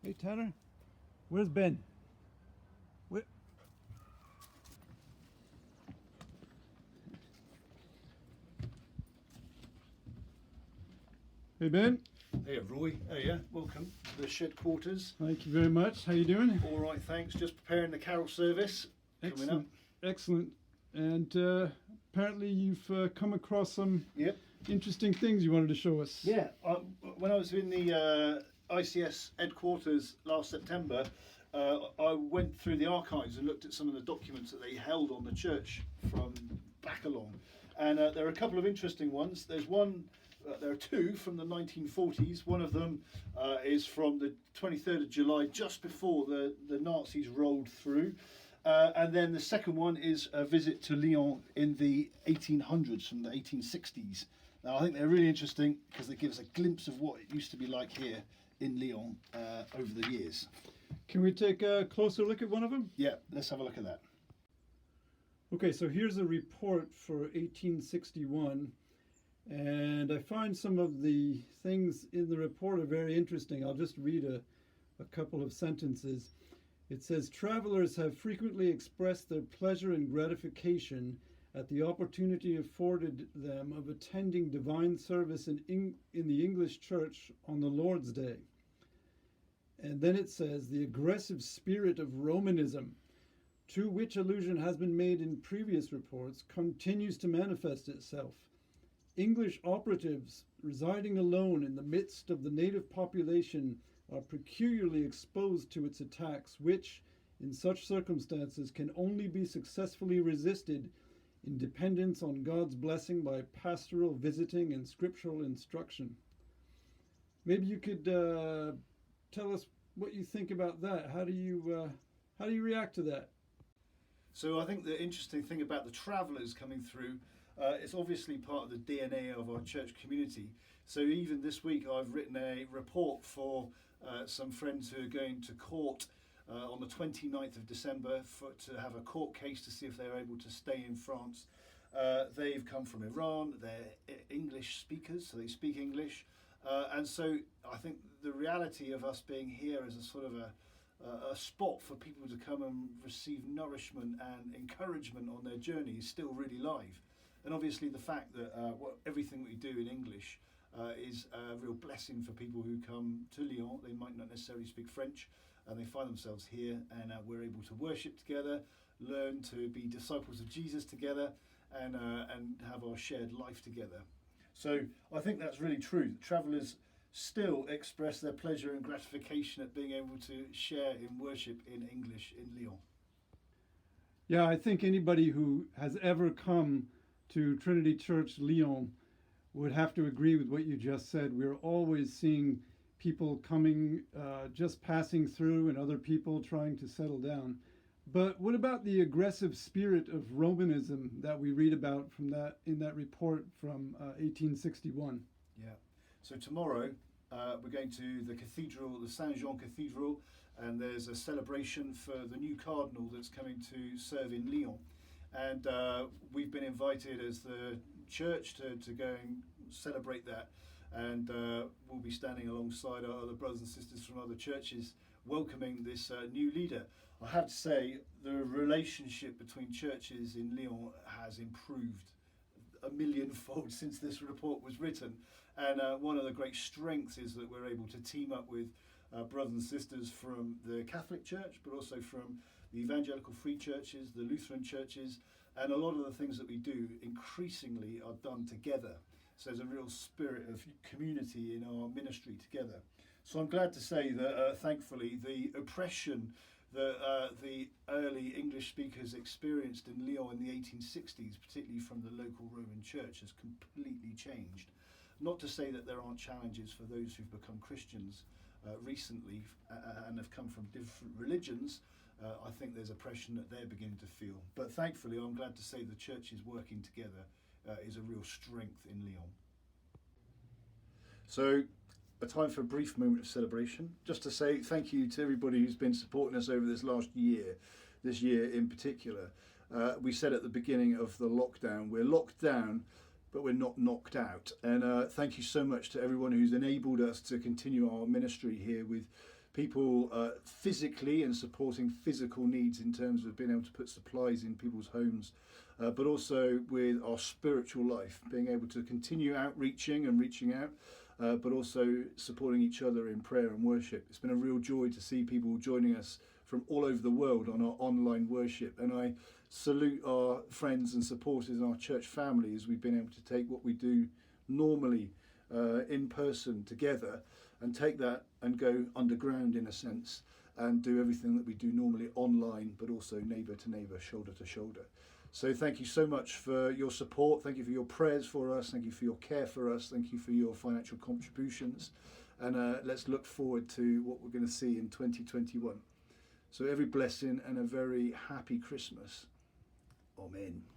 Hey, Tanner, where's Ben? Where? Hey, Ben. Hey, Roy. Oh, yeah. Welcome to the shed quarters. Thank you very much. How you doing? All right, thanks. Just preparing the carol service coming up. Excellent. Excellent. And apparently you've come across some Yep. interesting things you wanted to show us. Yeah. When I was in the ICS headquarters last September, I went through the archives and looked at some of the documents that they held on the church from back along. And there are a couple of interesting ones. There are two from the 1940s. One of them is from the 23rd of July, just before the Nazis rolled through. And then the second one is a visit to Lyon in the 1800s, from the 1860s. Now, I think they're really interesting because they give us a glimpse of what it used to be like here in Lyon over the years. Can we take a closer look at one of them? Yeah, let's have a look at that. Okay, so here's a report for 1861. And I find some of the things in the report are very interesting. I'll just read a couple of sentences. It says, travelers have frequently expressed their pleasure and gratification at the opportunity afforded them of attending divine service in the English church on the Lord's Day. And then it says, the aggressive spirit of Romanism, to which allusion has been made in previous reports, continues to manifest itself. English operatives residing alone in the midst of the native population are peculiarly exposed to its attacks, which, in such circumstances, can only be successfully resisted in dependence on God's blessing by pastoral visiting and scriptural instruction. Maybe you could tell us what you think about that. How do you react to that? So I think the interesting thing about the travellers coming through, it's obviously part of the DNA of our church community. So even this week I've written a report for some friends who are going to court on the 29th of December to have a court case to see if they're able to stay in France. They've come from Iran, they're English speakers, so they speak English. And so I think the reality of us being here as a sort of a spot for people to come and receive nourishment and encouragement on their journey is still really live. And obviously the fact that everything we do in English is a real blessing for people who come to Lyon. They might not necessarily speak French, and they find themselves here, and we're able to worship together, learn to be disciples of Jesus together, and have our shared life together. So I think that's really true. Travellers still express their pleasure and gratification at being able to share in worship in English in Lyon. Yeah, I think anybody who has ever come to Trinity Church Lyon would have to agree with what you just said. We're always seeing people coming, just passing through, and other people trying to settle down. But what about the aggressive spirit of Romanism that we read about in that report from 1861? Yeah. So tomorrow we're going to the cathedral, the Saint-Jean Cathedral, and there's a celebration for the new cardinal that's coming to serve in Lyon. And we've been invited as the church to go and celebrate that. And we'll be standing alongside our other brothers and sisters from other churches welcoming this new leader. I have to say, the relationship between churches in Lyon has improved a millionfold since this report was written. And one of the great strengths is that we're able to team up with brothers and sisters from the Catholic Church, but also from the evangelical free churches, the Lutheran churches, and a lot of the things that we do increasingly are done together. So there's a real spirit of community in our ministry together. So I'm glad to say that thankfully the oppression that the early English speakers experienced in Lyon in the 1860s, particularly from the local Roman Church, has completely changed. Not to say that there aren't challenges for those who've become Christians recently and have come from different religions. I think there's oppression that they're beginning to feel. But thankfully, I'm glad to say the church is working together is a real strength in Lyon. So, a time for a brief moment of celebration. Just to say thank you to everybody who's been supporting us over this last year, this year in particular. We said at the beginning of the lockdown, we're locked down, but we're not knocked out. And thank you so much to everyone who's enabled us to continue our ministry here with people physically and supporting physical needs in terms of being able to put supplies in people's homes, but also with our spiritual life, being able to continue outreaching and reaching out, but also supporting each other in prayer and worship. It's been a real joy to see people joining us from all over the world on our online worship, and I salute our friends and supporters in our church family as we've been able to take what we do normally in person together and take that and go underground in a sense and do everything that we do normally online, but also neighbour to neighbour, shoulder to shoulder. So thank you so much for your support. Thank you for your prayers for us. Thank you for your care for us. Thank you for your financial contributions. And let's look forward to what we're going to see in 2021. So every blessing and a very happy Christmas. Amen.